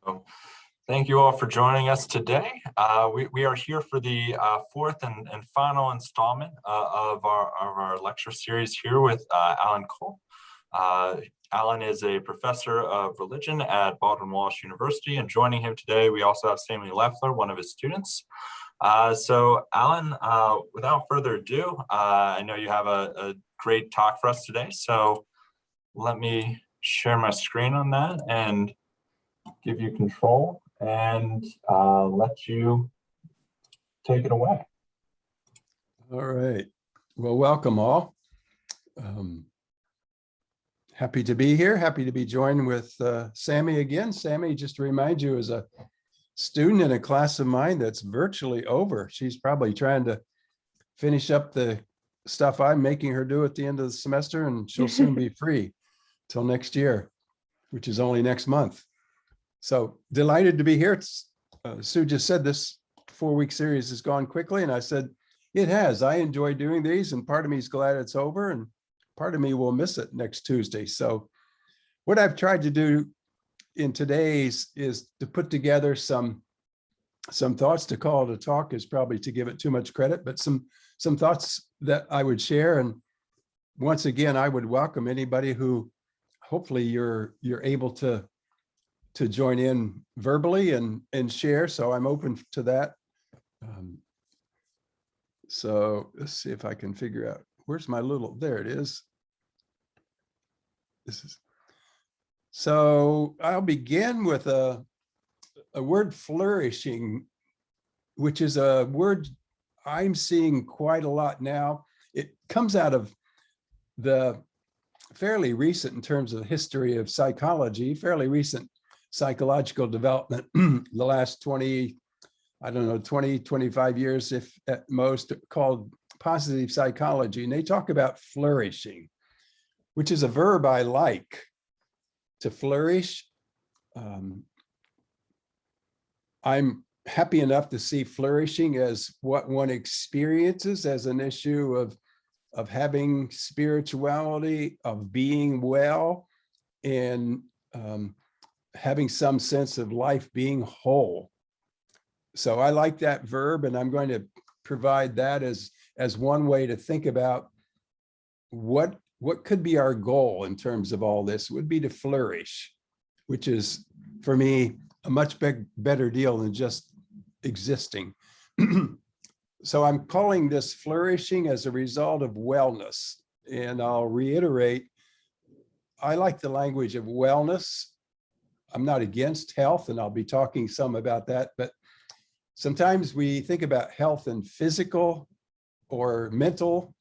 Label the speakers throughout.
Speaker 1: So thank you all for joining us today. We are here for the fourth and final installment of our lecture series here with Alan Cole. Alan is a professor of religion at Baldwin-Wallace University, and joining him today, we also have Sammy Leffler, one of his students. So Alan, without further ado, I know you have a great talk for us today, so let me share my screen on that and give you control and let you take it away.
Speaker 2: All right. Well, welcome all. Happy to be here. Happy to be joined with Sammy again. Sammy, just to remind you, is a student in a class of mine that's virtually over. She's probably trying to finish up the stuff I'm making her do at the end of the semester, and she'll soon be free till next year, which is only next month. So delighted to be here. Sue just said this 4-week series has gone quickly, and I said, it has. I enjoy doing these, and part of me is glad it's over, and part of me will miss it next Tuesday. So what I've tried to do in today's is to put together some thoughts. To call it a talk is probably to give it too much credit, but some thoughts that I would share. And once again, I would welcome anybody who hopefully you're able to join in verbally and share. So I'm open to that. So let's see if I can figure out, where's my little, there it is. So I'll begin with a word, flourishing, which is a word I'm seeing quite a lot now. It comes out of the fairly recent, in terms of history of psychology, fairly recent psychological development, the last 20, 25 years, if at most, called positive psychology. And they talk about flourishing, which is a verb I like, to flourish. I'm happy enough to see flourishing as what one experiences as an issue of having spirituality, of being well, and having some sense of life being whole. So I like that verb, and I'm going to provide that as one way to think about what could be our goal in terms of all this. Would be to flourish, which is, for me, a much better deal than just existing. So I'm calling this flourishing as a result of wellness. And I'll reiterate, I like the language of wellness. I'm not against health, and I'll be talking some about that, but sometimes we think about health in physical or mental.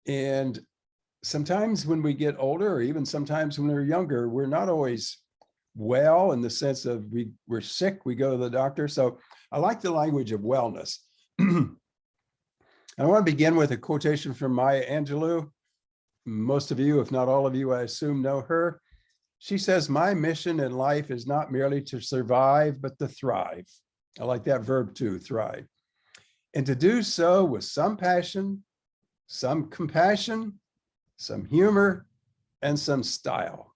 Speaker 2: And sometimes when we get older, or even sometimes when we're younger, we're not always well in the sense of we're sick, we go to the doctor. So I like the language of wellness. I want to begin with a quotation from Maya Angelou. Most of you, if not all of you, I assume know her. She says, "My mission in life is not merely to survive, but to thrive." I like that verb too, thrive. And to do so with some passion, some compassion, some humor, and some style.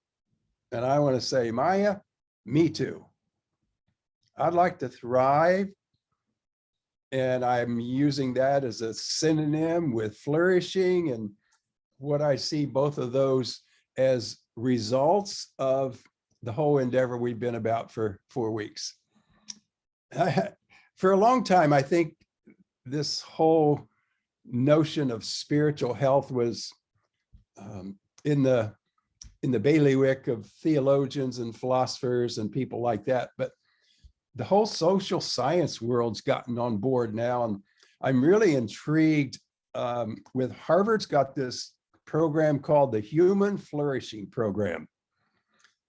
Speaker 2: And I want to say, Maya, me too. I'd like to thrive, and I'm using that as a synonym with flourishing, and what I see both of those as results of the whole endeavor we've been about for 4 weeks. For a long time, I think this whole notion of spiritual health was in the bailiwick of theologians and philosophers and people like that. But the whole social science world's gotten on board now, and I'm really intrigued with Harvard's got this program called the Human Flourishing Program.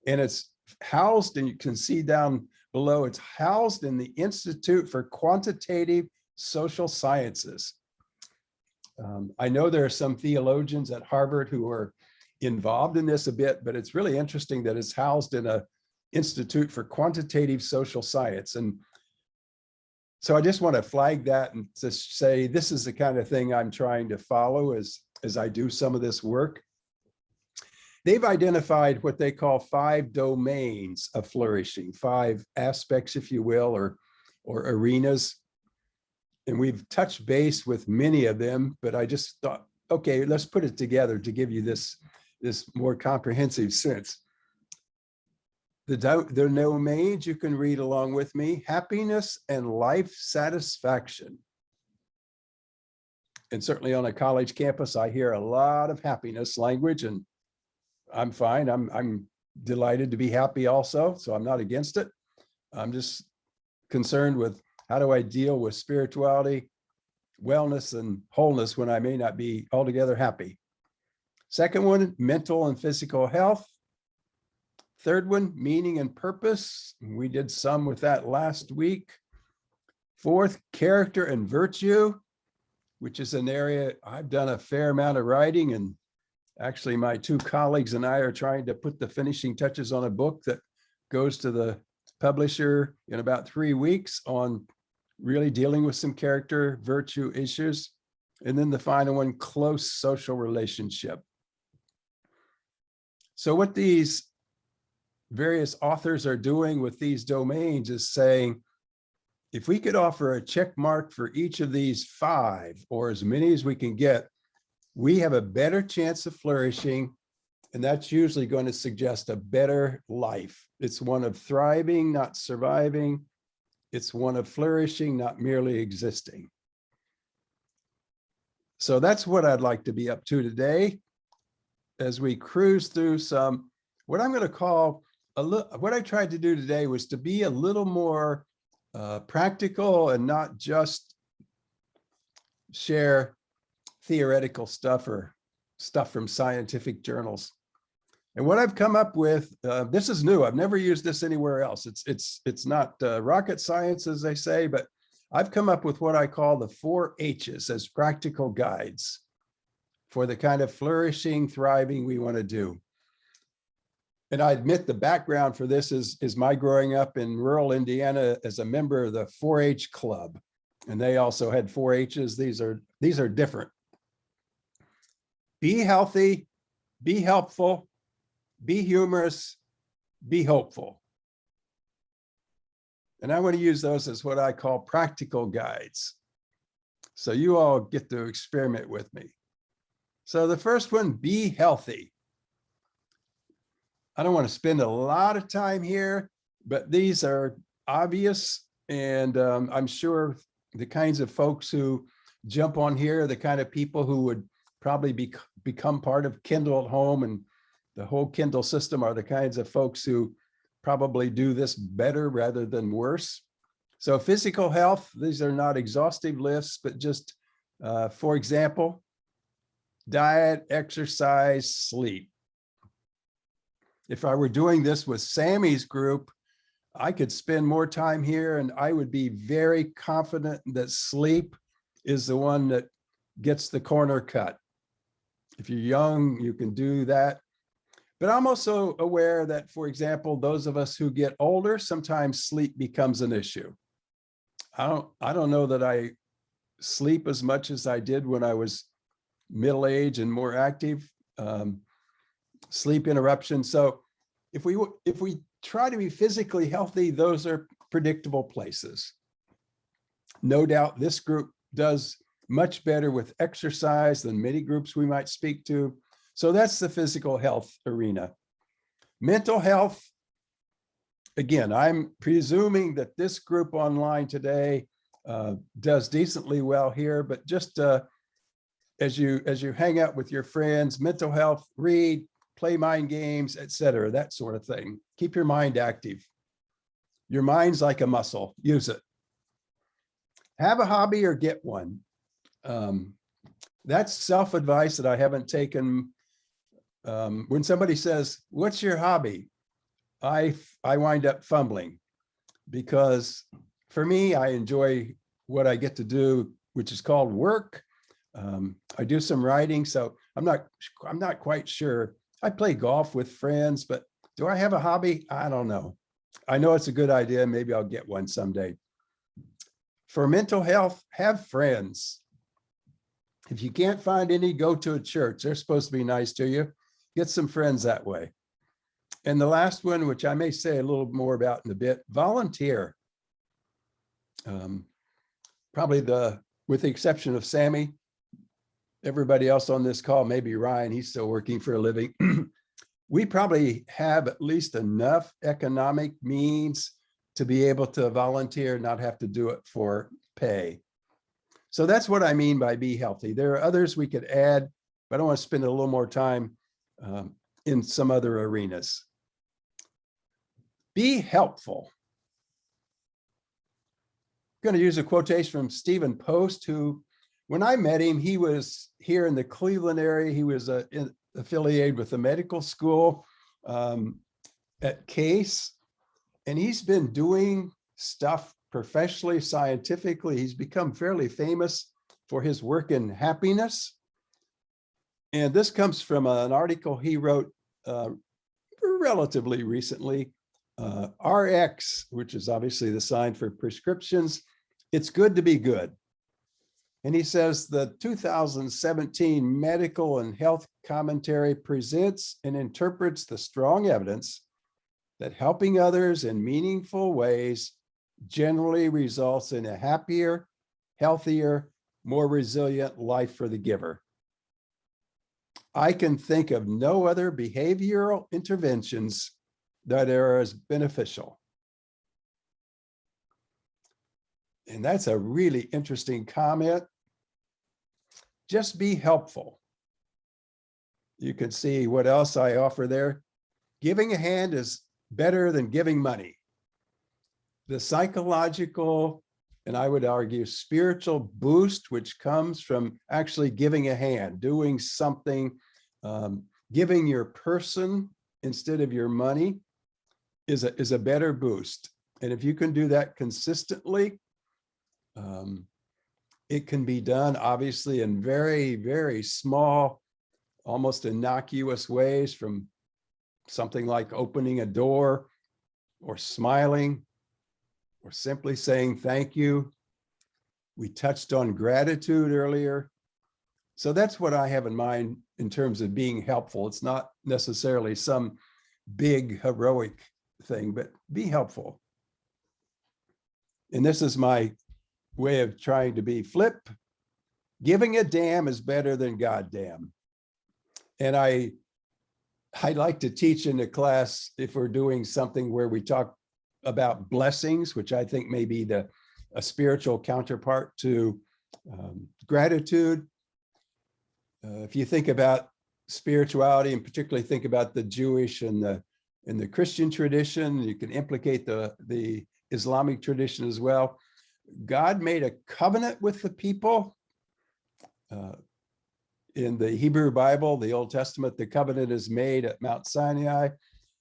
Speaker 2: And it's housed, and you can see down below, it's housed in the Institute for Quantitative Social Sciences. I know there are some theologians at Harvard who are involved in this a bit, but it's really interesting that it's housed in a Institute for Quantitative Social Science. And so I just want to flag that and just say, this is the kind of thing I'm trying to follow as I do some of this work. they've identified what they call 5 domains of flourishing, 5 aspects, if you will, or arenas. And we've touched base with many of them, but I just thought, okay, let's put it together to give you this more comprehensive sense. The domains you can read along with me: happiness and life satisfaction. And certainly on a college campus, I hear a lot of happiness language, and I'm fine. I'm delighted to be happy also, so I'm not against it. I'm just concerned with how do I deal with spirituality, wellness, and wholeness when I may not be altogether happy. Second one, mental and physical health. Third one, meaning and purpose. We did some with that last week. Fourth, character and virtue, which is an area I've done a fair amount of writing, and actually my 2 colleagues and I are trying to put the finishing touches on a book that goes to the publisher in about 3 weeks on really dealing with some character, virtue issues. And then the final one, close social relationship. So what these various authors are doing with these domains is saying, if we could offer a check mark for each of these 5, or as many as we can get, we have a better chance of flourishing. And that's usually going to suggest a better life. It's one of thriving, not surviving. It's one of flourishing, not merely existing. So that's what I'd like to be up to today as we cruise through some, what I'm going to call, what I tried to do today was to be a little more practical and not just share theoretical stuff or stuff from scientific journals. And what I've come up with, this is new. I've never used this anywhere else. It's not rocket science, as they say, but I've come up with what I call the 4 H's as practical guides for the kind of flourishing, thriving we want to do. And I admit the background for this is my growing up in rural Indiana as a member of the 4-H club. And they also had 4 H's. These are different. Be healthy, be helpful, be humorous, be hopeful. And I want to use those as what I call practical guides. So you all get to experiment with me. So the first one, be healthy. I don't want to spend a lot of time here, but these are obvious. And I'm sure the kinds of folks who jump on here, the kind of people who would probably become part of Kendal at home and the whole Kendal system are the kinds of folks who probably do this better rather than worse. So physical health, these are not exhaustive lists, but just, for example, diet, exercise, sleep. If I were doing this with Sammy's group, I could spend more time here and I would be very confident that sleep is the one that gets the corner cut. If you're young, you can do that. But I'm also aware that, for example, those of us who get older, sometimes sleep becomes an issue. I don't know that I sleep as much as I did when I was middle-aged and more active. Sleep interruptions. So if we try to be physically healthy, those are predictable places. No doubt this group does much better with exercise than many groups we might speak to. So that's the physical health arena. Mental health, again, I'm presuming that this group online today does decently well here, but just as you hang out with your friends, mental health, read, play mind games, etc., that sort of thing. Keep your mind active. Your mind's like a muscle, use it. Have a hobby or get one. That's self-advice that I haven't taken. When somebody says, what's your hobby? I wind up fumbling because for me, I enjoy what I get to do, which is called work. I do some writing, so I'm not quite sure. I play golf with friends, but do I have a hobby? I don't know. I know it's a good idea. Maybe I'll get one someday. For mental health, have friends. If you can't find any, go to a church. They're supposed to be nice to you. get some friends that way. And the last one, which I may say a little more about in a bit, volunteer. Probably with the exception of Sammy, everybody else on this call, maybe Ryan, he's still working for a living. We probably have at least enough economic means to be able to volunteer, not have to do it for pay. So that's what I mean by be healthy. There are others we could add, but I want to spend a little more time in some other arenas. Be helpful. I'm going to use a quotation from Stephen Post, who, when I met him, he was here in the Cleveland area. He was affiliated with the medical school at Case, and he's been doing stuff professionally, scientifically. He's become fairly famous for his work in happiness. And this comes from an article he wrote relatively recently, RX, which is obviously the sign for prescriptions. It's good to be good. And he says the 2017 Medical and Health Commentary presents and interprets the strong evidence that helping others in meaningful ways generally results in a happier, healthier, more resilient life for the giver. I can think of no other behavioral interventions that are as beneficial. And that's a really interesting comment. Just be helpful. You can see what else I offer there. Giving a hand is better than giving money. The psychological, and I would argue spiritual boost, which comes from actually giving a hand, doing something, giving your person instead of your money is a better boost. And if you can do that consistently, it can be done obviously in very, very small, almost innocuous ways, from something like opening a door or smiling or simply saying thank you. We touched on gratitude earlier. So that's what I have in mind in terms of being helpful. It's not necessarily some big heroic thing, but be helpful. And this is my way of trying to be flip. Giving a damn is better than goddamn. And I like to teach in the class, if we're doing something where we talk about blessings, which I think may be a spiritual counterpart to gratitude. If you think about spirituality, and particularly think about the Jewish and the Christian tradition, you can implicate the Islamic tradition as well. God made a covenant with the people. In the Hebrew Bible, the Old Testament, the covenant is made at Mount Sinai.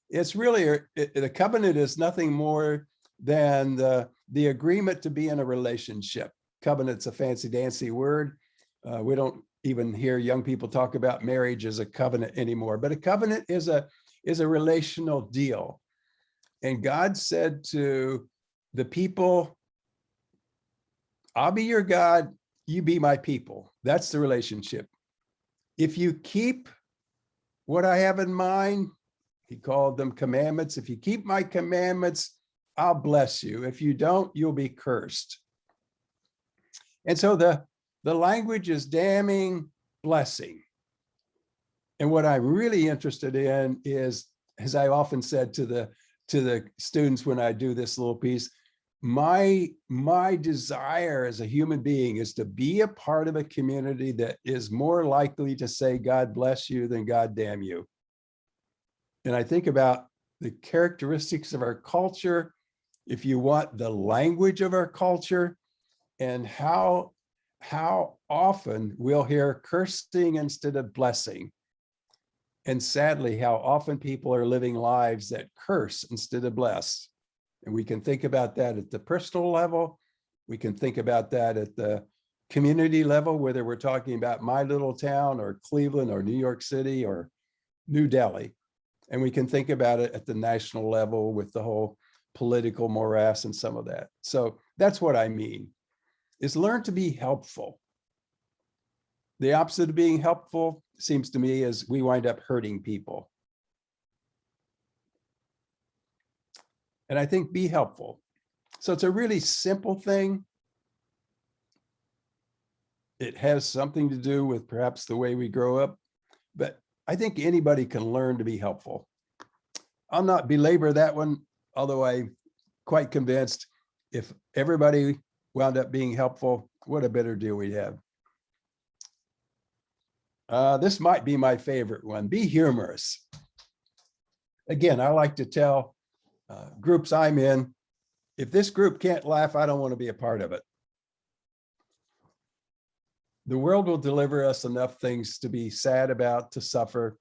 Speaker 2: It's really, the covenant is nothing more than the agreement to be in a relationship. Covenant's a fancy dancy word. We don't even hear young people talk about marriage as a covenant anymore, but a covenant is a relational deal. And God said to the people, I'll be your God, you be my people. That's the relationship. If you keep what I have in mind, he called them commandments. If you keep my commandments, I'll bless you. If you don't, you'll be cursed. And so the language is damning, blessing. And what I'm really interested in is, as I often said to the students when I do this little piece, my desire as a human being is to be a part of a community that is more likely to say God bless you than God damn you. And I think about the characteristics of our culture, if you want the language of our culture, and how often we'll hear cursing instead of blessing. And sadly, how often people are living lives that curse instead of bless. And we can think about that at the personal level. We can think about that at the community level, whether we're talking about my little town or Cleveland or New York City or New Delhi. And we can think about it at the national level with the whole political morass and some of that. So that's what I mean, is learn to be helpful. The opposite of being helpful, seems to me, is we wind up hurting people. And I think be helpful. So it's a really simple thing. It has something to do with perhaps the way we grow up, but I think anybody can learn to be helpful. I'll not belabor that one, although I'm quite convinced if everybody wound up being helpful, what a better deal we'd have. This might be my favorite one. Be humorous. Again, I like to tell groups I'm in, if this group can't laugh, I don't want to be a part of it. The world will deliver us enough things to be sad about, to suffer.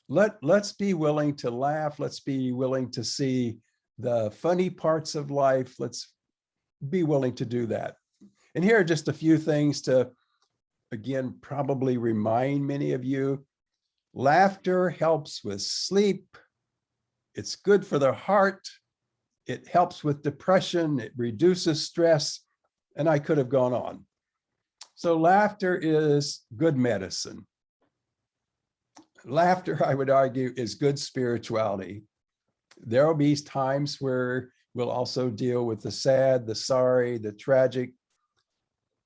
Speaker 2: Let's be willing to laugh. Let's be willing to see the funny parts of life. Let's be willing to do that. And here are just a few things to, again, probably remind many of you. Laughter helps with sleep. It's good for the heart. It helps with depression. It reduces stress. And I could have gone on. So laughter is good medicine. Laughter, I would argue, is good spirituality. There will be times where we'll also deal with the sad, the sorry, the tragic.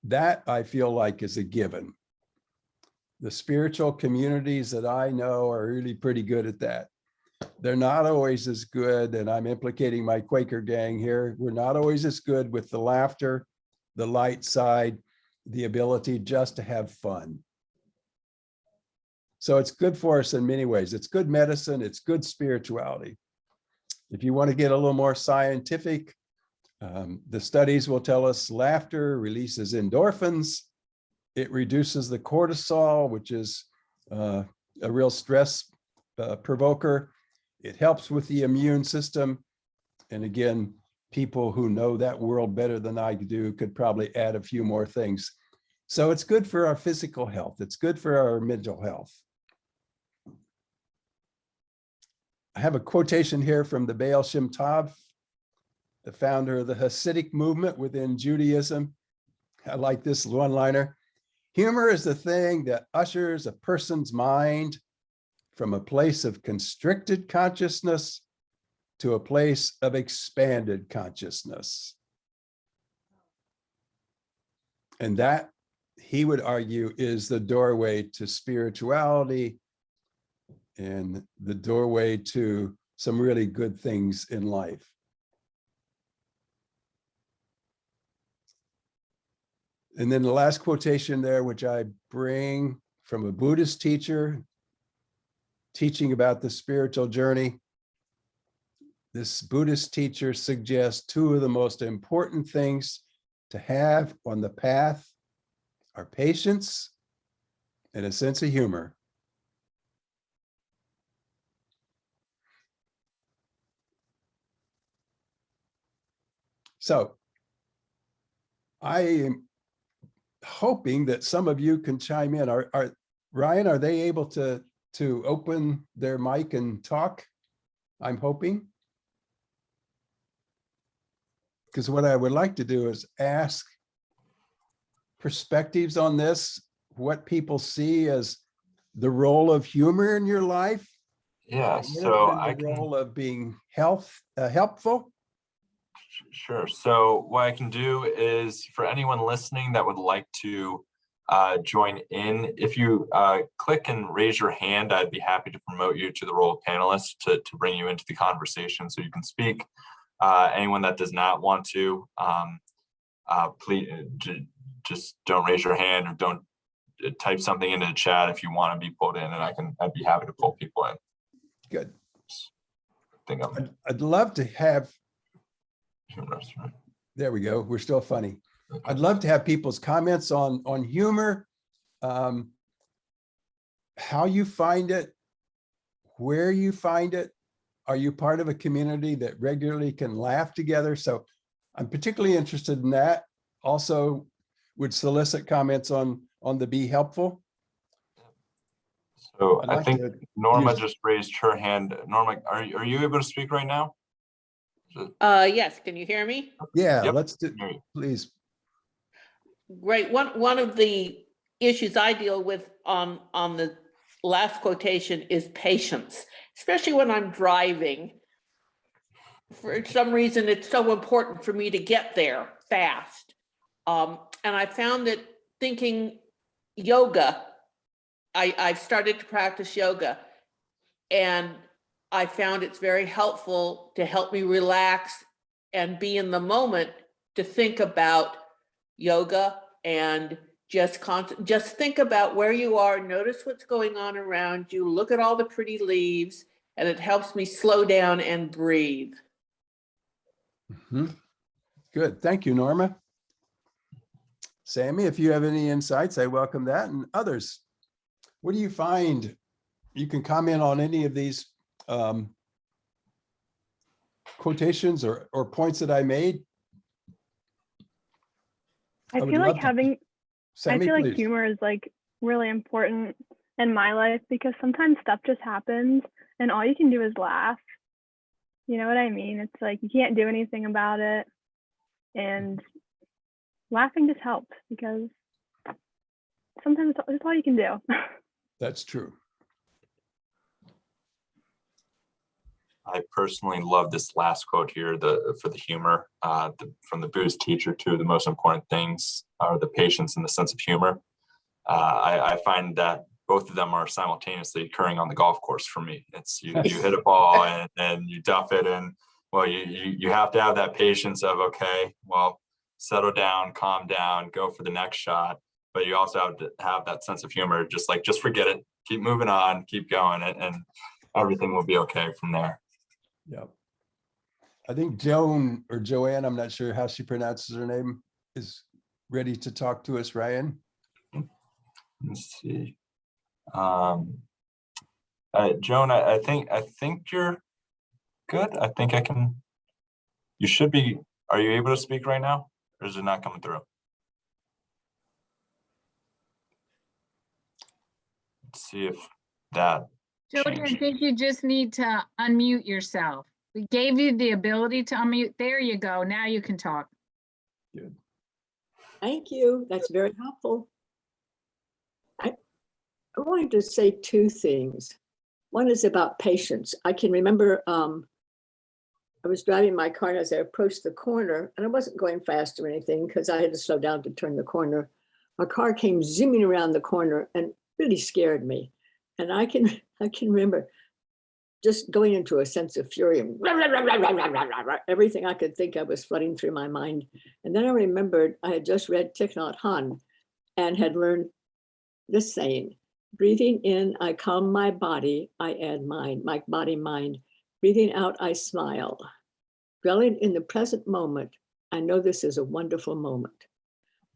Speaker 2: That I feel like is a given. The spiritual communities that I know are really pretty good at that. They're not always as good, and I'm implicating my Quaker gang here. We're not always as good with the laughter, the light side, the ability just to have fun. So it's good for us in many ways. It's good medicine. It's good spirituality. If you want to get a little more scientific, the studies will tell us laughter releases endorphins. It reduces the cortisol, which is a real stress provoker. It helps with the immune system. And again, people who know that world better than I do could probably add a few more things. So it's good for our physical health. It's good for our mental health. I have a quotation here from the Baal Shem Tov, the founder of the Hasidic movement within Judaism. I like this one-liner. Humor is the thing that ushers a person's mind from a place of constricted consciousness to a place of expanded consciousness. And that, he would argue, is the doorway to spirituality and the doorway to some really good things in life. And then the last quotation there, which I bring from a Buddhist teacher teaching about the spiritual journey. This Buddhist teacher suggests two of the most important things to have on the path are patience and a sense of humor. So I am hoping that some of you can chime in. Ryan, are they able to open their mic and talk? I'm hoping. Because what I would like to do is ask perspectives on this, what people see as the role of humor in your life.
Speaker 1: Yeah, so
Speaker 2: the role of being helpful.
Speaker 1: Sure. So what I can do is, for anyone listening that would like to join in, if you click and raise your hand, I'd be happy to promote you to the role of panelist to bring you into the conversation so you can speak. Anyone that does not want to, please just don't raise your hand, or don't type something into the chat if you want to be pulled in, and I'd be happy to pull people in.
Speaker 2: Good. I'd love to have.
Speaker 1: Humorous, right?
Speaker 2: There we go. We're still funny. Okay. I'd love to have people's comments on humor, how you find it, where you find it. Are you part of a community that regularly can laugh together? So I'm particularly interested in that. Also would solicit comments on the be helpful.
Speaker 1: So I think Norma just raised her hand. Norma, are you able to speak right now?
Speaker 3: Yes, can you hear me?
Speaker 2: Yeah, yep. Let's do, please.
Speaker 3: Great. One of the issues I deal with on the last quotation is patience, especially when I'm driving. For some reason, it's so important for me to get there fast. And I found that thinking yoga, I've started to practice yoga, and I found it's very helpful to help me relax and be in the moment, to think about yoga and just think about where you are, notice what's going on around you, look at all the pretty leaves, and it helps me slow down and breathe.
Speaker 2: Good. Thank you, Norma. Sammy, if you have any insights, I welcome that. And others, what do you find? You can comment on any of these quotations or points that I made.
Speaker 4: I
Speaker 2: would
Speaker 4: feel
Speaker 2: love
Speaker 4: like
Speaker 2: to-
Speaker 4: having,
Speaker 2: Sammy,
Speaker 4: I feel like
Speaker 2: please.
Speaker 4: humor is like really important in my life, because sometimes stuff just happens and all you can do is laugh. You know what I mean? It's like you can't do anything about it, and laughing just helps, because sometimes it's all you can do.
Speaker 2: That's true.
Speaker 1: I personally love this last quote here, for the humor, from the Buddhist teacher too. The most important things are the patience and the sense of humor. I find that both of them are simultaneously occurring on the golf course for me. It's you hit a ball and you duff it, and well, you have to have that patience of, okay, well, settle down, calm down, go for the next shot. But you also have to have that sense of humor, just forget it, keep moving on, keep going, and everything will be okay from there.
Speaker 2: Yep. I think Joan or Joanne, I'm not sure how she pronounces her name, is ready to talk to us, Ryan.
Speaker 1: Let's see. Joan, I think you're good. I think I can. You should be. Are you able to speak right now, or is it not coming through? Let's see if that.
Speaker 5: Jody, I
Speaker 1: changed.
Speaker 5: think you just need to unmute yourself. We gave you the ability to unmute. There you go. Now you can talk.
Speaker 2: Good.
Speaker 6: Thank you. That's very helpful. I wanted to say two things. One is about patience. I can remember I was driving my car, and as I approached the corner, and I wasn't going fast or anything because I had to slow down to turn the corner. A car came zooming around the corner and really scared me. And I can remember just going into a sense of fury, and everything I could think of was flooding through my mind. And then I remembered I had just read Thich Nhat Hanh and had learned this saying: breathing in, I calm my body, I add mind, my body, mind. Breathing out, I smile. Dwelling in the present moment, I know this is a wonderful moment.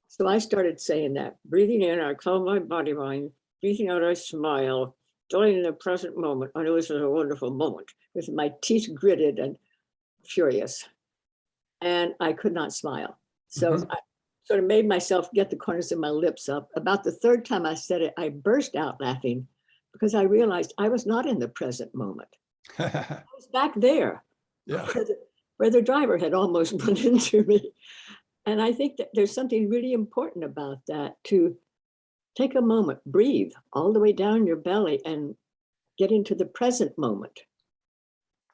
Speaker 6: So I started saying that. Breathing in, I calm my body, mind. Breathing out, I smile. Dwelling in the present moment, I know this is a wonderful moment, with my teeth gritted and furious. And I could not smile. So I sort of made myself get the corners of my lips up. About the third time I said it, I burst out laughing because I realized I was not in the present moment. I was back there,
Speaker 2: Yeah.
Speaker 6: where the driver had almost run into me. And I think that there's something really important about that, to take a moment, breathe all the way down your belly and get into the present moment.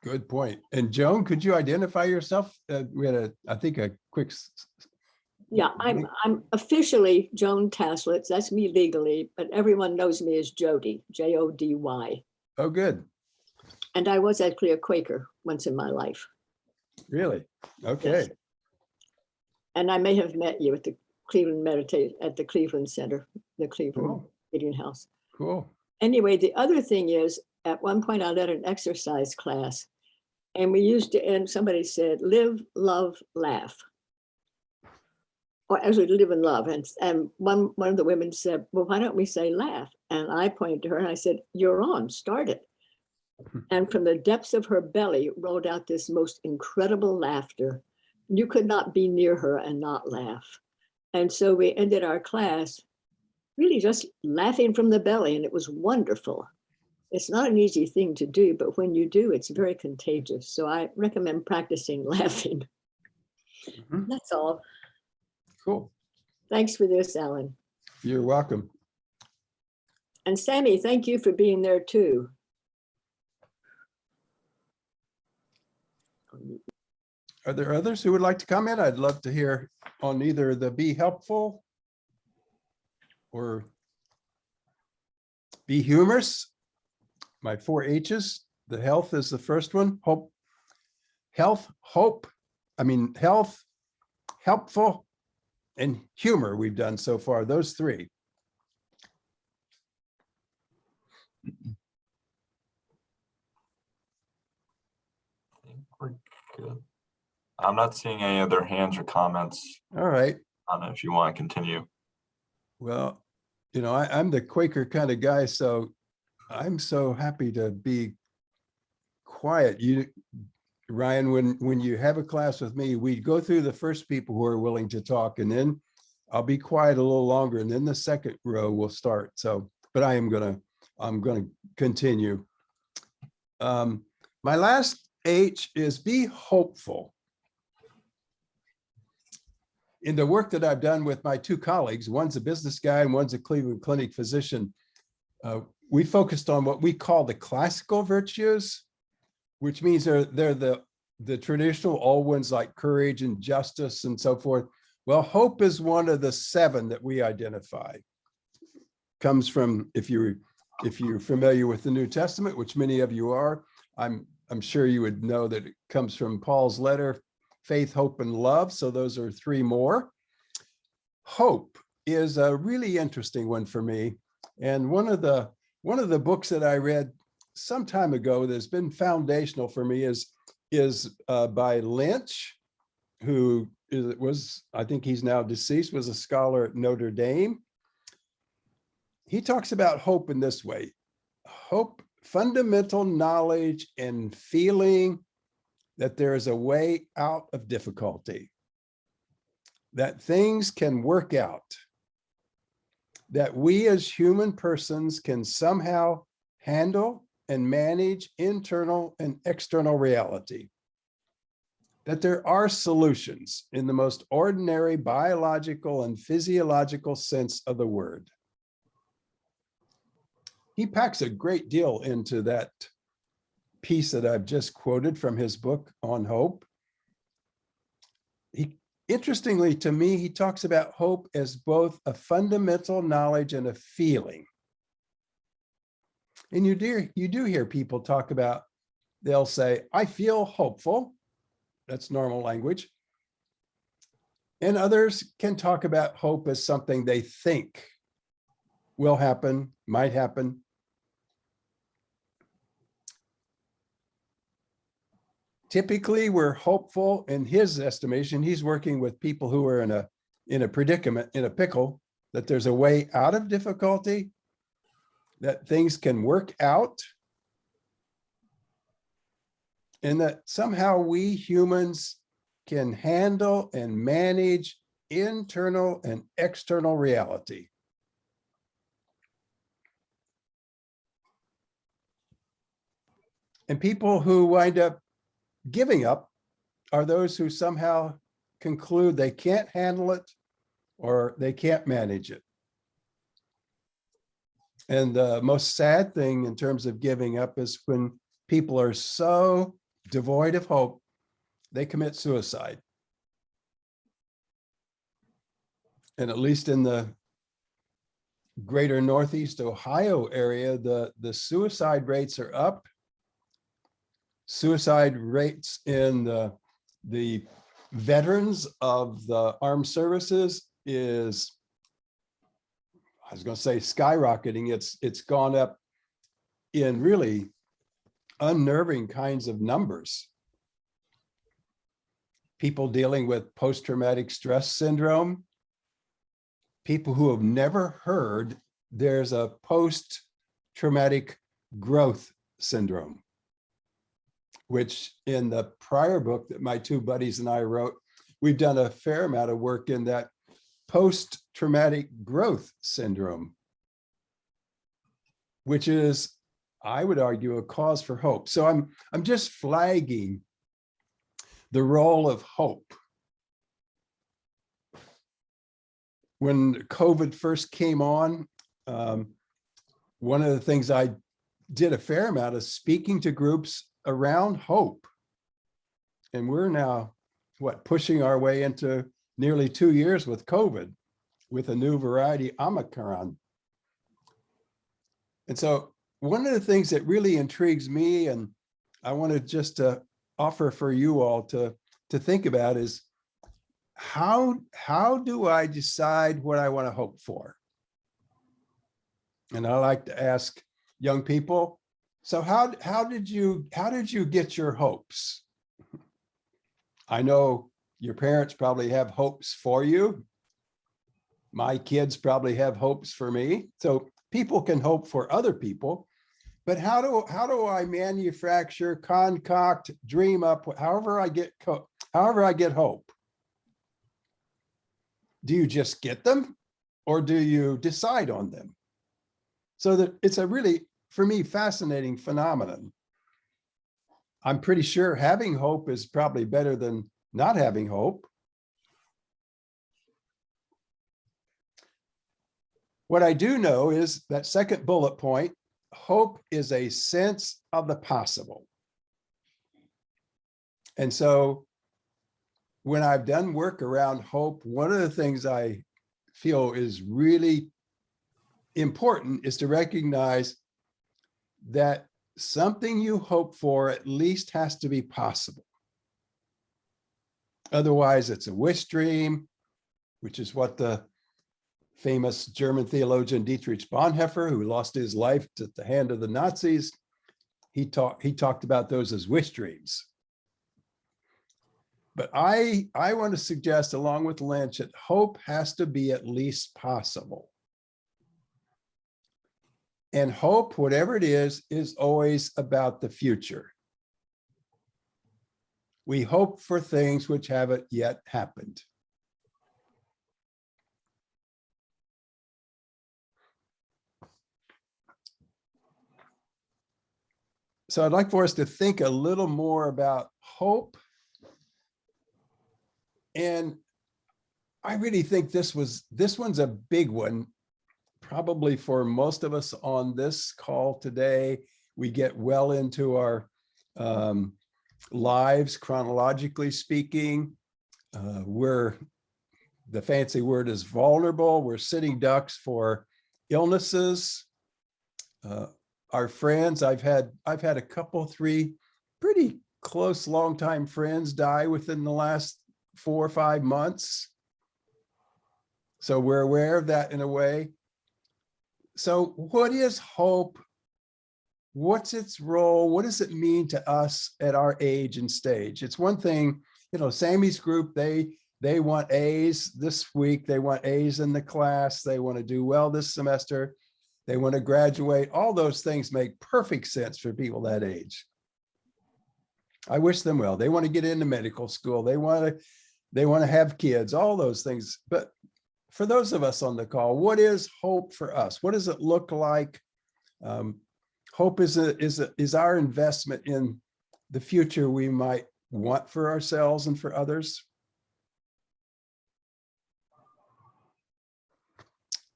Speaker 2: Good point. And Joan, could you identify yourself? We had I think a quick.
Speaker 6: Yeah, I'm officially Joan Taslitz. That's me legally, but everyone knows me as Jody, Jody.
Speaker 2: Oh, good.
Speaker 6: And I was actually a Quaker once in my life.
Speaker 2: Really? Okay.
Speaker 6: Yes. And I may have met you at the Cleveland at the Cleveland Center, the Cleveland
Speaker 2: Cool.
Speaker 6: Meeting House.
Speaker 2: Cool.
Speaker 6: Anyway, the other thing is, at one point I led an exercise class, and we used to end, somebody said, live, love, laugh. Or actually live and love. And one of the women said, well, why don't we say laugh? And I pointed to her and I said, you're on, start it. And from the depths of her belly rolled out this most incredible laughter. You could not be near her and not laugh. And so we ended our class really just laughing from the belly, and it was wonderful. It's not an easy thing to do, but when you do, it's very contagious. So I recommend practicing laughing.
Speaker 2: Mhm.
Speaker 6: That's all.
Speaker 2: Cool.
Speaker 6: Thanks for this, Alan.
Speaker 2: You're welcome.
Speaker 6: And Sammy, thank you for being there too.
Speaker 2: Are there others who would like to comment? I'd love to hear on either the be helpful or be humorous. My 4 H's. The health is the first one. Hope, health, hope. I mean, health, helpful, and humor we've done so far, those 3.
Speaker 1: I think we're good. I'm not seeing any other hands or comments.
Speaker 2: All right.
Speaker 1: I don't know if you want to continue.
Speaker 2: Well, you know, I'm the Quaker kind of guy, so I'm so happy to be quiet. You, Ryan, when you have a class with me, we go through the first people who are willing to talk, and then I'll be quiet a little longer, and then the second row will start. So, but I'm gonna continue. My last H is be hopeful. In the work that I've done with my 2 colleagues, one's a business guy and one's a Cleveland Clinic physician, we focused on what we call the classical virtues, which means they're the traditional old ones like courage and justice and so forth. Well, hope is one of the 7 that we identify. Comes from, if you're familiar with the New Testament, which many of you are, I'm sure you would know that it comes from Paul's letter, faith, hope, and love. So those are 3 more. Hope is a really interesting one for me. And one of the books that I read some time ago that's been foundational for me is by Lynch, who was, I think he's now deceased, was a scholar at Notre Dame. He talks about hope in this way: hope, fundamental knowledge and feeling that there is a way out of difficulty, that things can work out, that we as human persons can somehow handle and manage internal and external reality, that there are solutions in the most ordinary biological and physiological sense of the word. He packs a great deal into that piece that I've just quoted from his book on hope. Interestingly to me, he talks about hope as both a fundamental knowledge and a feeling. And you do hear people talk about, they'll say, I feel hopeful. That's normal language. And others can talk about hope as something they think will happen, might happen. Typically, we're hopeful. In his estimation, he's working with people who are in a predicament, in a pickle, that there's a way out of difficulty, that things can work out, and that somehow we humans can handle and manage internal and external reality. And people who wind up giving up are those who somehow conclude they can't handle it or they can't manage it. And the most sad thing in terms of giving up is when people are so devoid of hope, they commit suicide. And at least in the greater Northeast Ohio area, the suicide rates are up. Suicide rates in the veterans of the armed services is, I was going to say skyrocketing. It's gone up in really unnerving kinds of numbers. People dealing with post-traumatic stress syndrome, people who have never heard there's a post-traumatic growth syndrome, which in the prior book that my 2 buddies and I wrote, we've done a fair amount of work in that post-traumatic growth syndrome, which is, I would argue, a cause for hope. So I'm just flagging the role of hope. When COVID first came on, one of the things I did a fair amount of speaking to groups around hope. And we're now, pushing our way into nearly 2 years with COVID, with a new variety, Omicron. And so one of the things that really intrigues me, and I want to just offer for you all to think about, is how do I decide what I want to hope for? And I like to ask young people, so how did you get your hopes? I know your parents probably have hopes for you. My kids probably have hopes for me. So people can hope for other people, but how do I manufacture, concoct, dream up, however I get hope? Do you just get them, or do you decide on them? So that it's a really, for me, fascinating phenomenon. I'm pretty sure having hope is probably better than not having hope. What I do know is that second bullet point, hope is a sense of the possible. And so when I've done work around hope, one of the things I feel is really important is to recognize that something you hope for at least has to be possible. Otherwise, it's a wish dream, which is what the famous German theologian Dietrich Bonhoeffer, who lost his life at the hand of the Nazis, he talked about those as wish dreams. But I want to suggest, along with Lynch, that hope has to be at least possible. And hope, whatever it is always about the future. We hope for things which haven't yet happened. So I'd like for us to think a little more about hope. And I really think this one's a big one, probably for most of us on this call today. We get well into our lives, chronologically speaking. We're, the fancy word is vulnerable. We're sitting ducks for illnesses. Our friends, I've had a couple, 3 pretty close, longtime friends die within the last 4 or 5 months. So we're aware of that in a way. So what is hope? What's its role? What does it mean to us at our age and stage? It's one thing, Sammy's group, they want A's this week. They want A's in the class. They want to do well this semester. They want to graduate. All those things make perfect sense for people that age. I wish them well. They want to get into medical school. They want to have kids, all those things. But for those of us on the call, what is hope for us? What does it look like? Hope is our investment in the future we might want for ourselves and for others.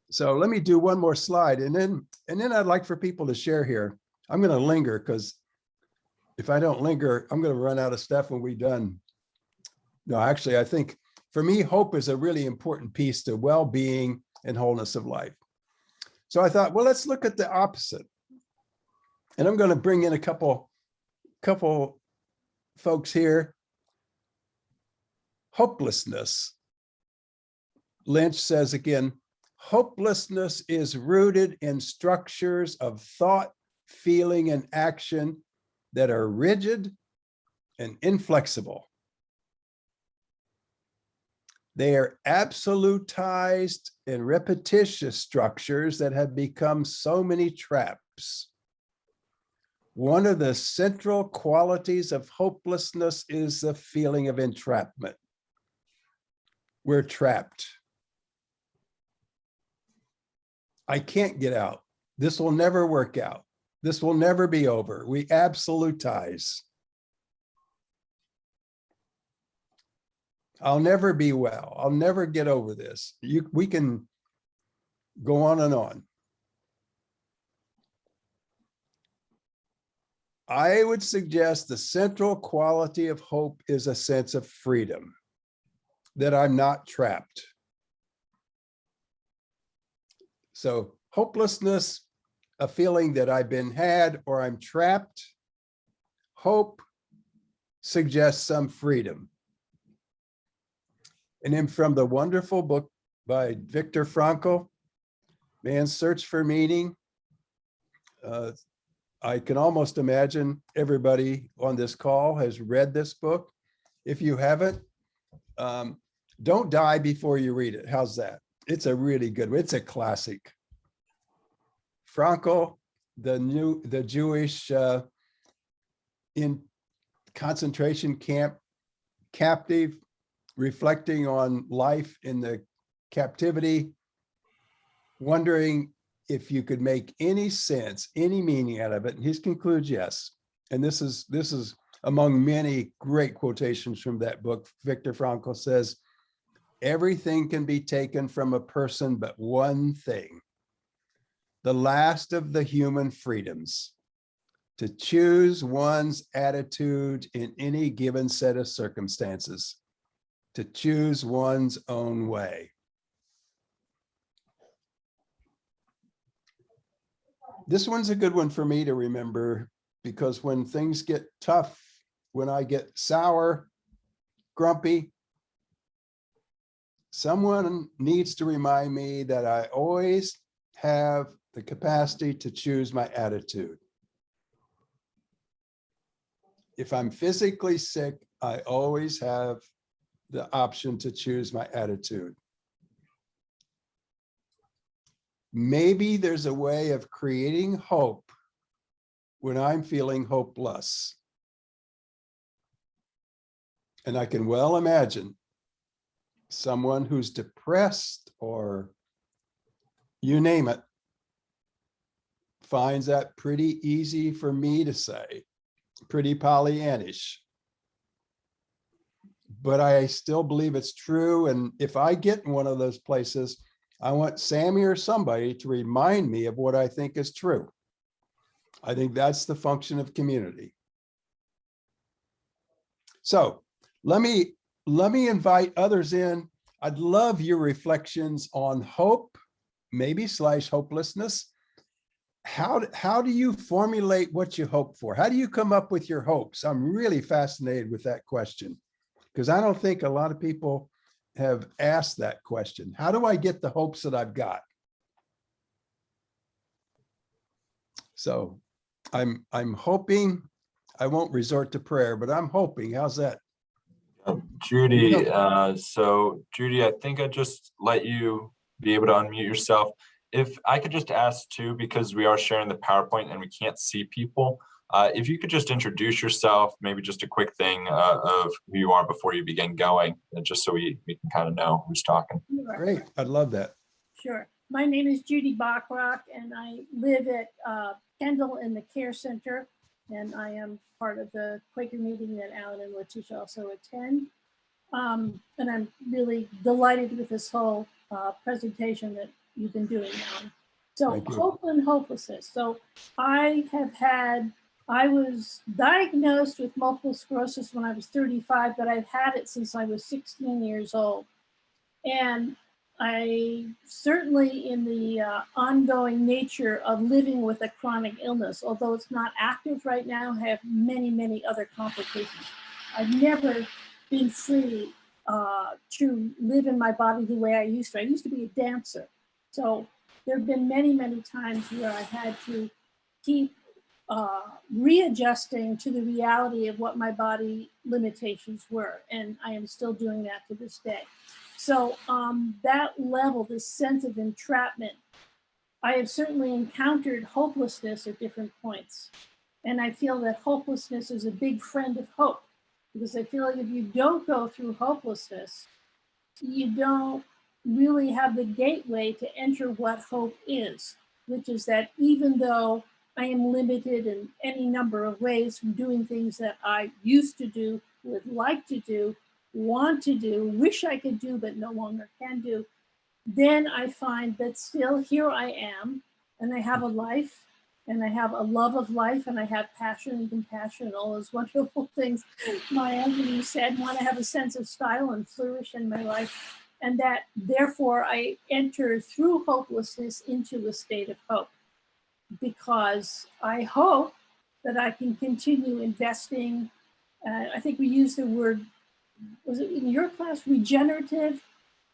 Speaker 2: So let me do one more slide, and then I'd like for people to share here. I'm going to linger, because if I don't linger, I'm going to run out of stuff when we're done. No, actually, I think for me, hope is a really important piece to well-being and wholeness of life. So I thought, well, let's look at the opposite. And I'm going to bring in a couple folks here. Hopelessness. Lynch says again, hopelessness is rooted in structures of thought, feeling, and action that are rigid and inflexible. They are absolutized and repetitious structures that have become so many traps. One of the central qualities of hopelessness is the feeling of entrapment. We're trapped. I can't get out. This will never work out. This will never be over. We absolutize. I'll never be well. I'll never get over this. We can go on and on. I would suggest the central quality of hope is a sense of freedom, that I'm not trapped. So hopelessness, a feeling that I've been had or I'm trapped. Hope suggests some freedom. And then from the wonderful book by Viktor Frankl, Man's Search for Meaning, I can almost imagine everybody on this call has read this book. If you haven't, don't die before you read it. How's that? It's a really good one. It's a classic. Frankl, the Jewish in concentration camp captive, reflecting on life in the captivity, wondering if you could make any sense, any meaning out of it. And he concludes, yes. And this is among many great quotations from that book. Viktor Frankl says, everything can be taken from a person but one thing, the last of the human freedoms, to choose one's attitude in any given set of circumstances, to choose one's own way. This one's a good one for me to remember, because when things get tough, when I get sour, grumpy, someone needs to remind me that I always have the capacity to choose my attitude. If I'm physically sick, I always have the option to choose my attitude. Maybe there's a way of creating hope when I'm feeling hopeless. And I can well imagine someone who's depressed, or you name it, finds that pretty easy for me to say, pretty Pollyannish. But I still believe it's true. And if I get in one of those places, I want Sammy or somebody to remind me of what I think is true. I think that's the function of community. So let me invite others in. I'd love your reflections on hope, maybe / hopelessness. How do you formulate what you hope for? How do you come up with your hopes? I'm really fascinated with that question, because I don't think a lot of people have asked that question. How do I get the hopes that I've got? So I'm hoping, I won't resort to prayer, but I'm hoping. How's that?
Speaker 1: Judy, so Judy, I think I just let you be able to unmute yourself. If I could just ask too, because we are sharing the PowerPoint and we can't see people, if you could just introduce yourself, maybe just a quick thing of who you are before you begin going, just so we can kind of know who's talking.
Speaker 2: Great, I'd love that.
Speaker 7: Sure. My name is Judy Bachrock, and I live at Kendal in the Care Center, and I am part of the Quaker meeting that Alan and Letitia also attend. And I'm really delighted with this whole presentation that you've been doing, Alan. So hope and hopelessness. So I was diagnosed with multiple sclerosis when I was 35, but I've had it since I was 16 years old. And I certainly, in the ongoing nature of living with a chronic illness, although it's not active right now, have many, many other complications. I've never been free to live in my body the way I used to. I used to be a dancer. So there have been many, many times where I had to keep readjusting to the reality of what my body limitations were. And I am still doing that to this day. So that level, this sense of entrapment, I have certainly encountered hopelessness at different points. And I feel that hopelessness is a big friend of hope, because I feel like if you don't go through hopelessness, you don't really have the gateway to enter what hope is, which is that even though I am limited in any number of ways from doing things that I used to do, would like to do, want to do, wish I could do, but no longer can do, then I find that still here I am, and I have a life, and I have a love of life, and I have passion and compassion and all those wonderful things Maya Angelou said. Want to have a sense of style and flourish in my life, and that therefore I enter through hopelessness into a state of hope, because I hope that I can continue investing. I think we used the word, was it in your class, regenerative?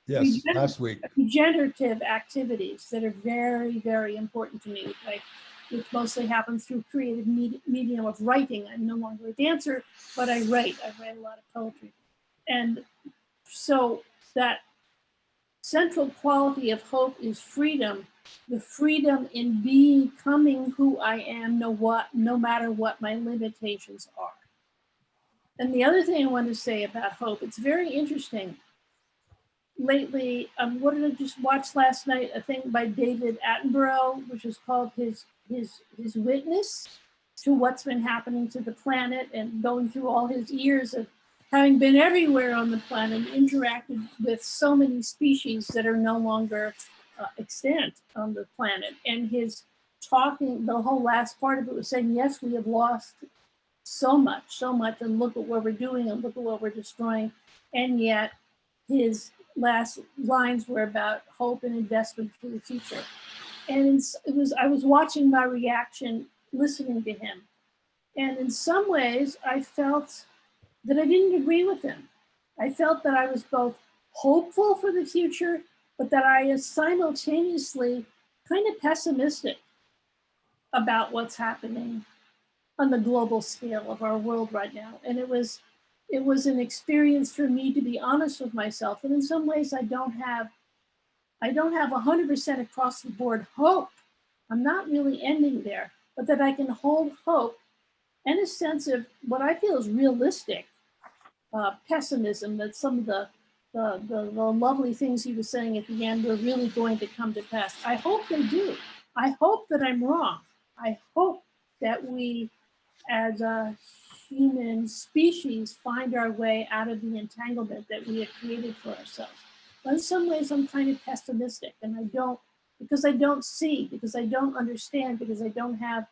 Speaker 2: Yes, last week.
Speaker 7: Regenerative activities that are very, very important to me, which mostly happens through creative medium of writing. I'm no longer a dancer, but I write. I write a lot of poetry. And so that central quality of hope is freedom, the freedom in becoming who I am, no matter what my limitations are. And the other thing I want to say about hope, it's very interesting. Lately, what did I just watch last night? A thing by David Attenborough, which is called his witness to what's been happening to the planet, and going through all his years of having been everywhere on the planet, interacted with so many species that are no longer extant on the planet. And his talking, the whole last part of it was saying, yes, we have lost so much, and look at what we're doing, and look at what we're destroying. And yet his last lines were about hope and investment for the future. And I was watching my reaction, listening to him. And in some ways, I felt that I didn't agree with him. I felt that I was both hopeful for the future, but that I was simultaneously kind of pessimistic about what's happening on the global scale of our world right now. And it was an experience for me to be honest with myself. And in some ways, I don't have 100% across the board hope. I'm not really ending there, but that I can hold hope and a sense of what I feel is realistic pessimism, that some of the lovely things he was saying at the end were really going to come to pass. I hope they do. I hope that I'm wrong. I hope that we, as a human species, find our way out of the entanglement that we have created for ourselves. But in some ways, I'm kind of pessimistic, and because I don't see, because I don't understand, because I don't have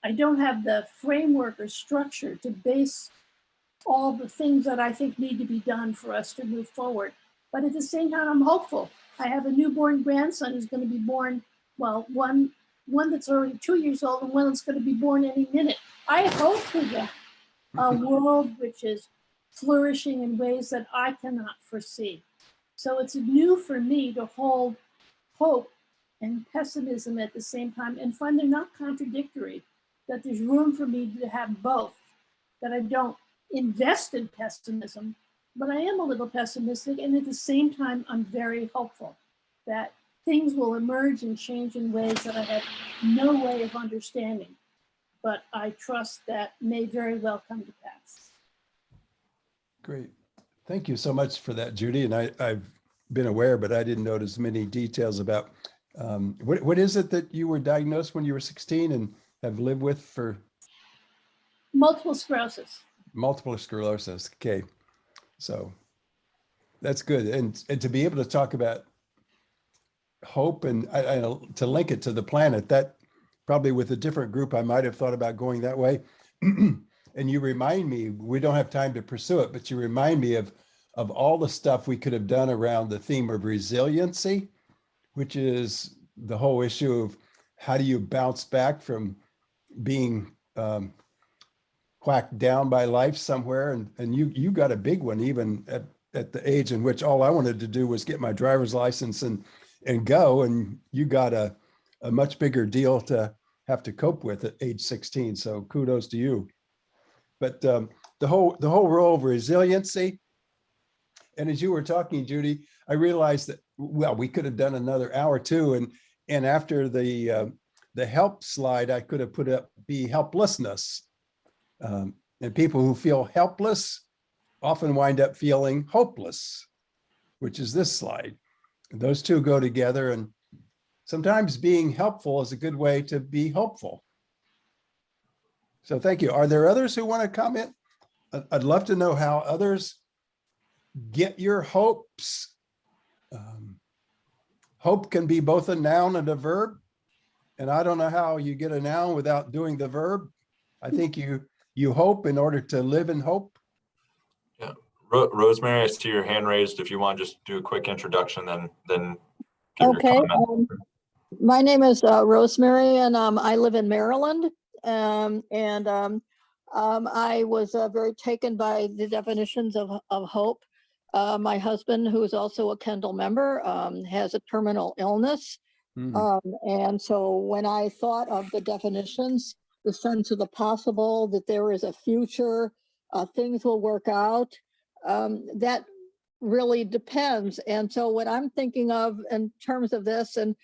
Speaker 7: the framework or structure to base all the things that I think need to be done for us to move forward. But at the same time, I'm hopeful. I have a newborn grandson who's going to be born, well, one that's already 2 years old and one that's going to be born any minute. I hope for that. A world which is flourishing in ways that I cannot foresee. So it's new for me to hold hope and pessimism at the same time and find they're not contradictory, that there's room for me to have both, that I don't invest in pessimism, but I am a little pessimistic. And at the same time, I'm very hopeful that things will emerge and change in ways that I have no way of understanding, but I trust that may very well come to pass.
Speaker 2: Great. Thank you so much for that, Judy. And I've been aware, but I didn't notice many details about what is it that you were diagnosed when you were 16 and have lived with for?
Speaker 7: Multiple sclerosis.
Speaker 2: Multiple sclerosis. Okay. So that's good. And to be able to talk about hope and to link it to the planet, that probably with a different group, I might have thought about going that way. And you remind me, we don't have time to pursue it, but you remind me of all the stuff we could have done around the theme of resiliency, which is the whole issue of how do you bounce back from being whacked down by life somewhere. And you got a big one, even at the age in which all I wanted to do was get my driver's license and go. And you got a much bigger deal to have to cope with at age 16. So kudos to you. But the whole role of resiliency. And as you were talking, Judy, I realized that, well, we could have done another hour too. And after the help slide, I could have put up be helplessness. And people who feel helpless often wind up feeling hopeless, which is this slide. And those two go together, and sometimes being helpful is a good way to be hopeful. So thank you. Are there others who want to comment? I'd love to know how others get your hopes. Hope can be both a noun and a verb. And I don't know how you get a noun without doing the verb. I think you hope in order to live in hope.
Speaker 1: Yeah. Rosemary, I see your hand raised. If you want to just do a quick introduction, then give
Speaker 8: Okay,
Speaker 1: your comment.
Speaker 8: my name is Rosemary, and I live in Maryland. I was very taken by the definitions of hope. My husband, who is also a Kendal member, has a terminal illness. And so when I thought of the definitions, the sense of the possible, that there is a future, things will work out, that really depends. And so what I'm thinking of in terms of this and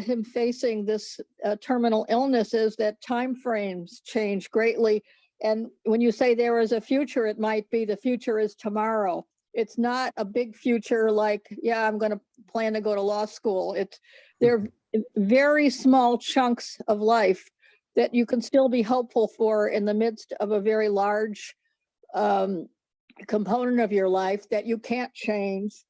Speaker 8: him facing this terminal illness is that timeframes change greatly. And when you say there is a future, it might be the future is tomorrow. It's not a big future like, yeah, I'm going to plan to go to law school. They're very small chunks of life that you can still be hopeful for in the midst of a very large component of your life that you can't change.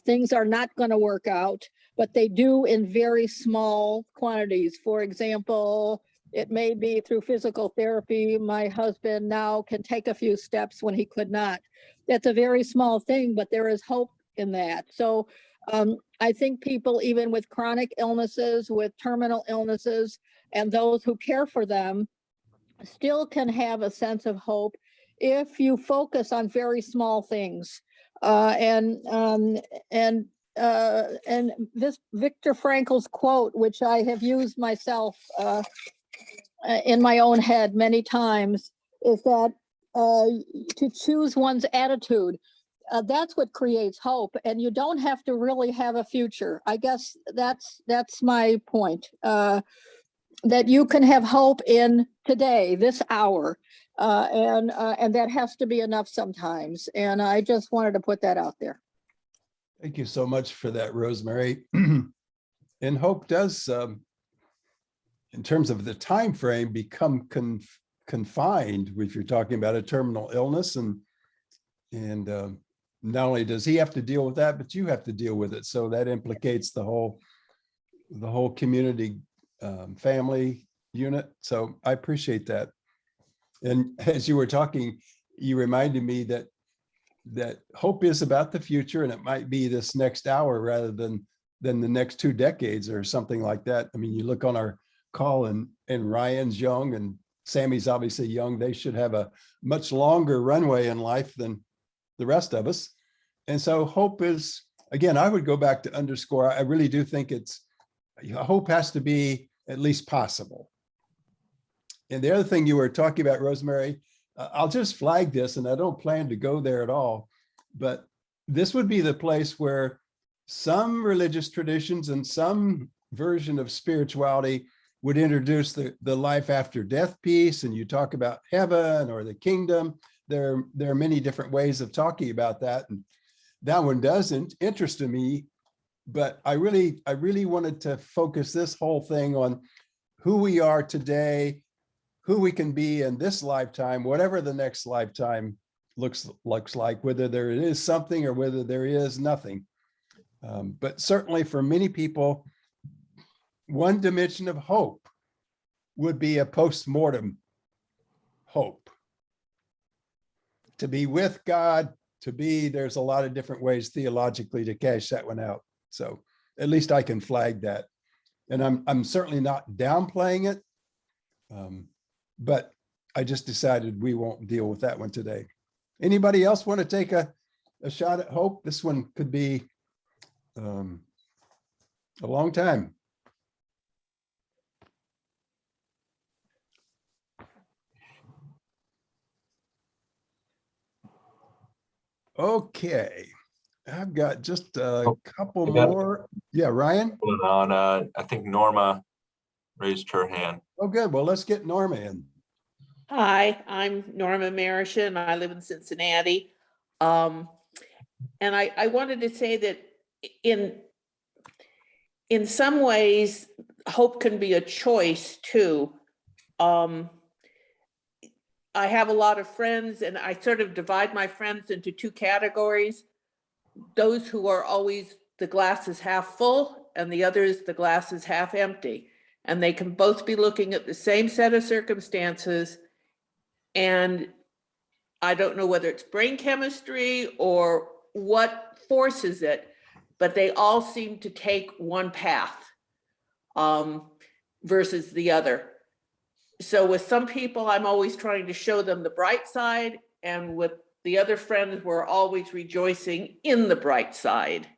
Speaker 8: Things are not going to work out, but they do in very small quantities. For example, it may be through physical therapy. My husband now can take a few steps when he could not. That's a very small thing, but there is hope in that. So I think people, even with chronic illnesses, with terminal illnesses, and those who care for them, still can have a sense of hope if you focus on very small things. And this Viktor Frankl's quote, which I have used myself in my own head many times, is that to choose one's attitude. That's what creates hope, and you don't have to really have a future. I guess that's my point. That you can have hope in today, this hour, and that has to be enough sometimes. And I just wanted to put that out there.
Speaker 2: Thank you so much for that, Rosemary. And hope does, in terms of the time frame, become confined if you're talking about a terminal illness, and not only does he have to deal with that, but you have to deal with it. So that implicates the whole community, family unit. So I appreciate that. And as you were talking, you reminded me that hope is about the future, and it might be this next hour rather than the next 2 decades or something like that. I mean, you look on our call and Ryan's young and Sammy's obviously young. They should have a much longer runway in life than the rest of us. And so hope is, again, I would go back to underscore, I really do think hope has to be at least possible. And the other thing you were talking about, Rosemary, I'll just flag this, and I don't plan to go there at all, but this would be the place where some religious traditions and some version of spirituality would introduce the life after death piece, and you talk about heaven or the kingdom. There are many different ways of talking about that, and that one doesn't interest me. But I really wanted to focus this whole thing on who we are today, who we can be in this lifetime, whatever the next lifetime looks like, whether there is something or whether there is nothing. But certainly for many people, one dimension of hope would be a post-mortem hope. To be with God, there's a lot of different ways theologically to cash that one out. So at least I can flag that. And I'm certainly not downplaying it, but I just decided we won't deal with that one today. Anybody else want to take a shot at hope? This one could be a long time. Okay, I've got just a couple more. Yeah, Ryan?
Speaker 1: On, I think Norma raised her hand.
Speaker 2: Oh, good. Well, let's get Norma in.
Speaker 3: Hi, I'm Norma Marishin. I live in Cincinnati. And I wanted to say that in some ways, hope can be a choice too. I have a lot of friends, and I sort of divide my friends into 2 categories. Those who are always the glass is half full, and the others the glass is half empty. and they can both be looking at the same set of circumstances. And I don't know whether it's brain chemistry or what forces it, but they all seem to take one path versus the other. So with some people, I'm always trying to show them the bright side, and with the other friends, we're always rejoicing in the bright side.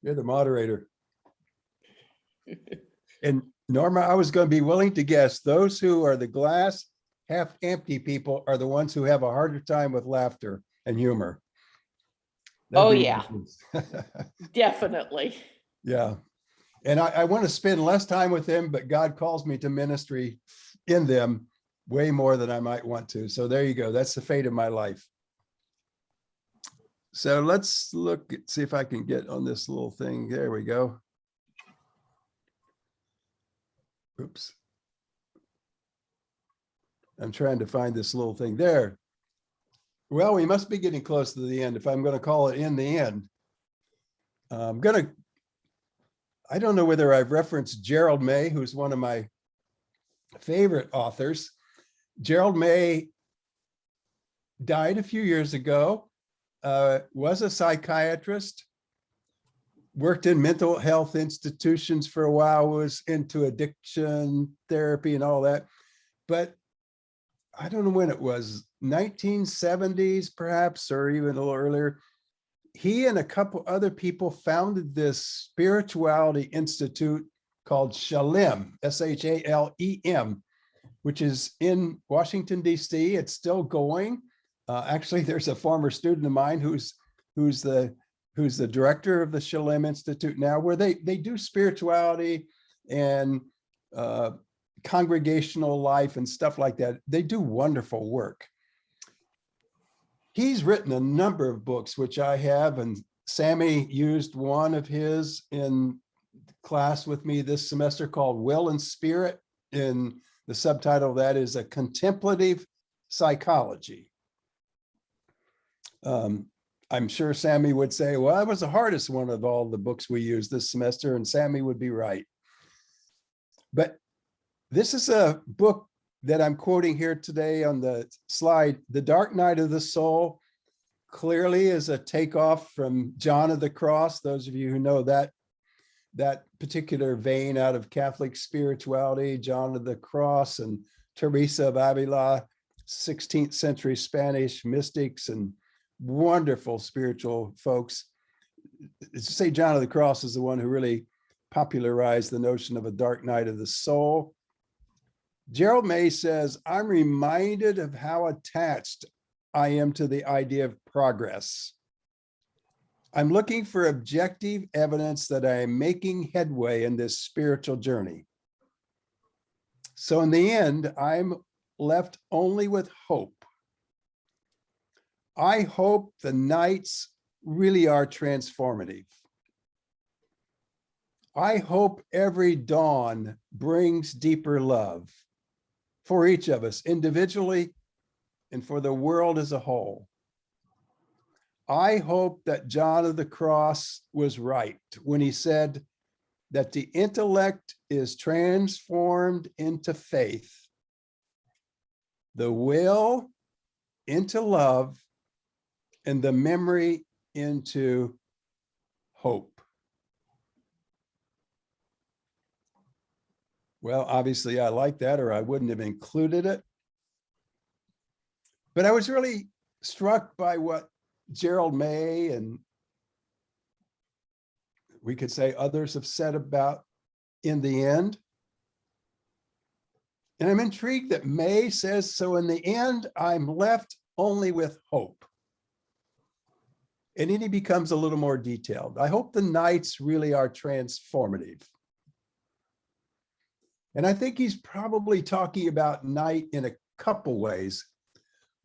Speaker 2: You're the moderator. And Norma, I was going to be willing to guess those who are the glass half empty people are the ones who have a harder time with laughter and humor.
Speaker 3: Oh,
Speaker 2: That'd be
Speaker 3: yeah.
Speaker 2: my guess.
Speaker 3: Definitely.
Speaker 2: Yeah. And I want to spend less time with them, but God calls me to ministry in them way more than I might want to. So there you go. That's the fate of my life. So let's look, see if I can get on this little thing. There we go. Oops. I'm trying to find this little thing there. Well, we must be getting close to the end if I'm going to call it in the end. I don't know whether I've referenced Gerald May, who's one of my favorite authors. Gerald May died a few years ago, was a psychiatrist, worked in mental health institutions for a while, was into addiction therapy and all that. But I don't know when it was, 1970s perhaps, or even a little earlier. He and a couple other people founded this spirituality institute called Shalem, S-H-A-L-E-M, which is in Washington, D.C. It's still going. Actually, there's a former student of mine who's the director of the Shalem Institute now, where they do spirituality and congregational life and stuff like that. They do wonderful work. He's written a number of books, which I have, and Sammy used one of his in class with me this semester called Will and Spirit, and the subtitle of that is A Contemplative Psychology. I'm sure Sammy would say, well, that was the hardest one of all the books we used this semester, and Sammy would be right. But this is a book that I'm quoting here today on the slide. The Dark Night of the Soul clearly is a takeoff from John of the Cross. Those of you who know that particular vein out of Catholic spirituality, John of the Cross and Teresa of Avila, 16th century Spanish mystics and wonderful spiritual folks. To say John of the Cross is the one who really popularized the notion of a dark night of the soul. Gerald May says, I'm reminded of how attached I am to the idea of progress. I'm looking for objective evidence that I am making headway in this spiritual journey. So in the end, I'm left only with hope. I hope the nights really are transformative. I hope every dawn brings deeper love for each of us individually and for the world as a whole. I hope that John of the Cross was right when he said that the intellect is transformed into faith, the will into love, and the memory into hope. Well, obviously I like that, or I wouldn't have included it. But I was really struck by what Gerald May and we could say others have said about in the end. And I'm intrigued that May says, so in the end, I'm left only with hope. And then he becomes a little more detailed. I hope the nights really are transformative. And I think he's probably talking about night in a couple ways.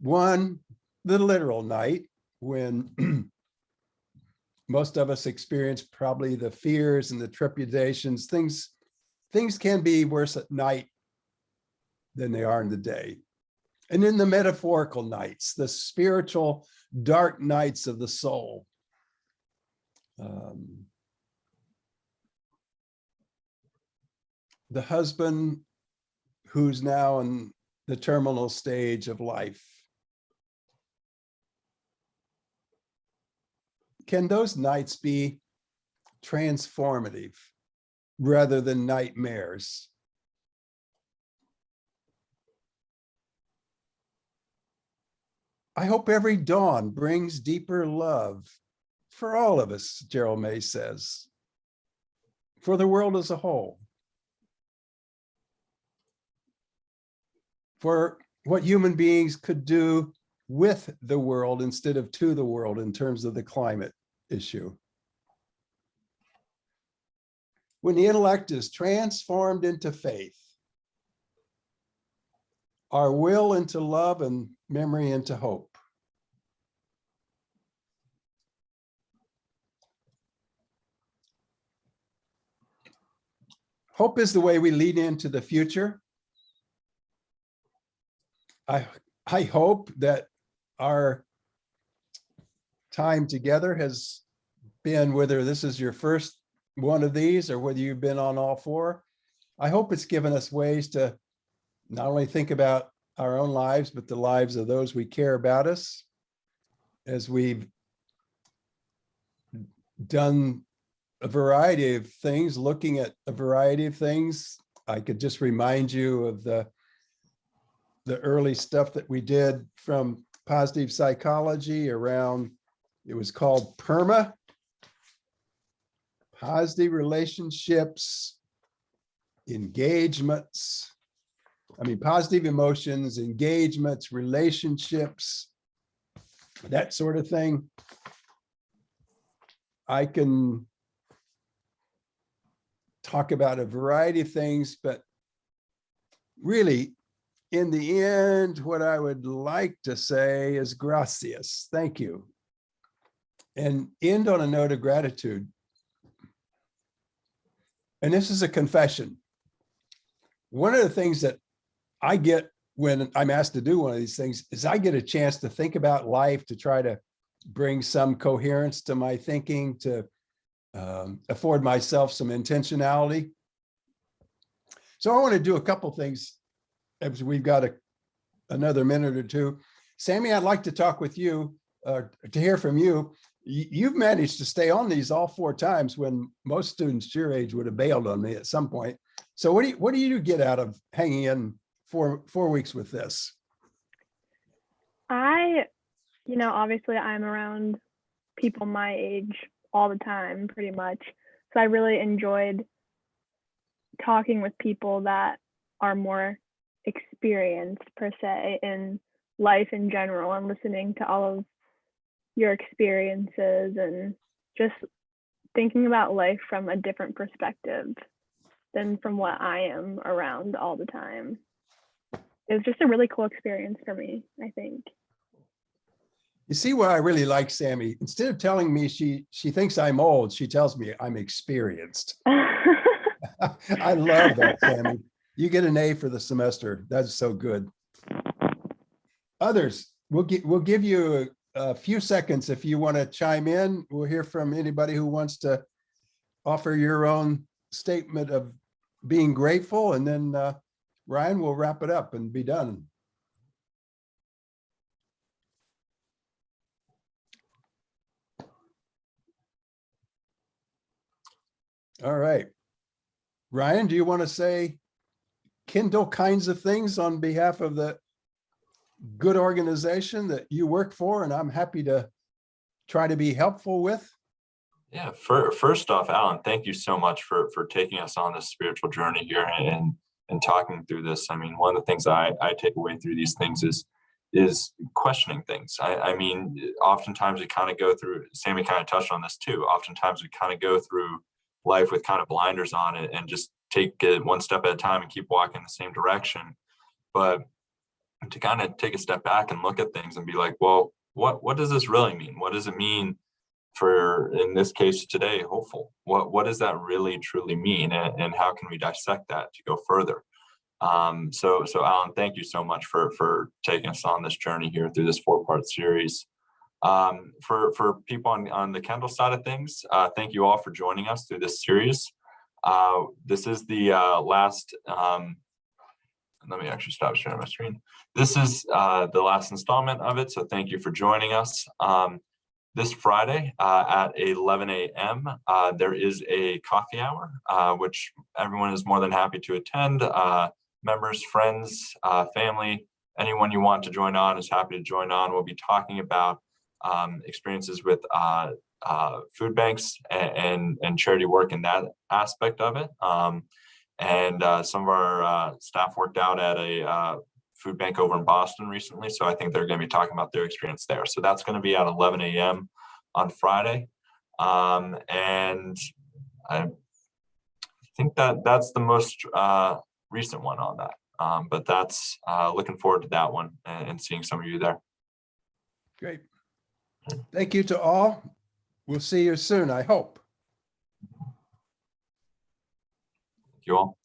Speaker 2: One, the literal night, when most of us experience probably the fears and the trepidations. Things can be worse at night than they are in the day. And in the metaphorical nights, the spiritual dark nights of the soul. the husband who's now in the terminal stage of life. Can those nights be transformative rather than nightmares? I hope every dawn brings deeper love for all of us, Gerald May says, for the world as a whole, for what human beings could do with the world instead of to the world in terms of the climate issue. When the intellect is transformed into faith, our will into love and memory into hope. Hope is the way we lead into the future. I hope that our time together has been, whether this is your first one of these or whether you've been on all four, I hope it's given us ways to not only think about our own lives, but the lives of those we care about us, as we've done a variety of things, looking at a variety of things. I could just remind you of the early stuff that we did from positive psychology around, it was called PERMA, positive relationships, engagements, positive emotions, engagements, relationships, that sort of thing. I can talk about a variety of things, but really, in the end, what I would like to say is gracias, thank you. And end on a note of gratitude. And this is a confession. One of the things that I get when I'm asked to do one of these things is I get a chance to think about life, to try to bring some coherence to my thinking, to afford myself some intentionality. So I want to do a couple things as we've got another minute or two. Sammy, I'd like to talk with you, to hear from you. You've managed to stay on these all four times when most students your age would have bailed on me at some point. So what do you get out of hanging in 4 weeks with this?
Speaker 4: Obviously I'm around people my age all the time, pretty much. So I really enjoyed talking with people that are more experienced, per se, in life in general, and listening to all of your experiences and just thinking about life from a different perspective than from what I am around all the time. It was just a really cool experience for me, I think.
Speaker 2: You see what I really like, Sammy? Instead of telling me she thinks I'm old, she tells me I'm experienced. I love that, Sammy. You get an A for the semester. That's so good. Others, we'll give you a few seconds if you want to chime in. We'll hear from anybody who wants to offer your own statement of being grateful, and then Ryan will wrap it up and be done. All right. Ryan, do you want to say Kendal kinds of things on behalf of the good organization that you work for, and I'm happy to try to be helpful with?
Speaker 1: Yeah, first off, Alan, thank you so much for taking us on this spiritual journey here and talking through this. I mean, one of the things I take away through these things is questioning things. I mean, oftentimes we kind of go through, Sammy kind of touched on this too, oftentimes we kind of go through life with kind of blinders on it and just take it one step at a time and keep walking in the same direction. But to kind of take a step back and look at things and be like, well, what does this really mean? What does it mean for, in this case today, hopeful? What does that really truly mean? And how can we dissect that to go further? So Alan, thank you so much for taking us on this journey here through this 4-part series. For people on the Kendal side of things, thank you all for joining us through this series. This is the last, let me actually stop sharing my screen. This is the last installment of it, so thank you for joining us. This Friday at 11 a.m. There is a coffee hour, which everyone is more than happy to attend. Members, friends, family, anyone you want to join on is happy to join on. We'll be talking about experiences with food banks and charity work in that aspect of it. Some of our staff worked out at a food bank over in Boston recently, so I think they're going to be talking about their experience there. So that's going to be at 11 a.m. on Friday, and I think that's the most recent one on that. But that's looking forward to that one and seeing some of you there.
Speaker 2: Great. Thank you to all. We'll see you soon, I hope.
Speaker 1: Thank you all.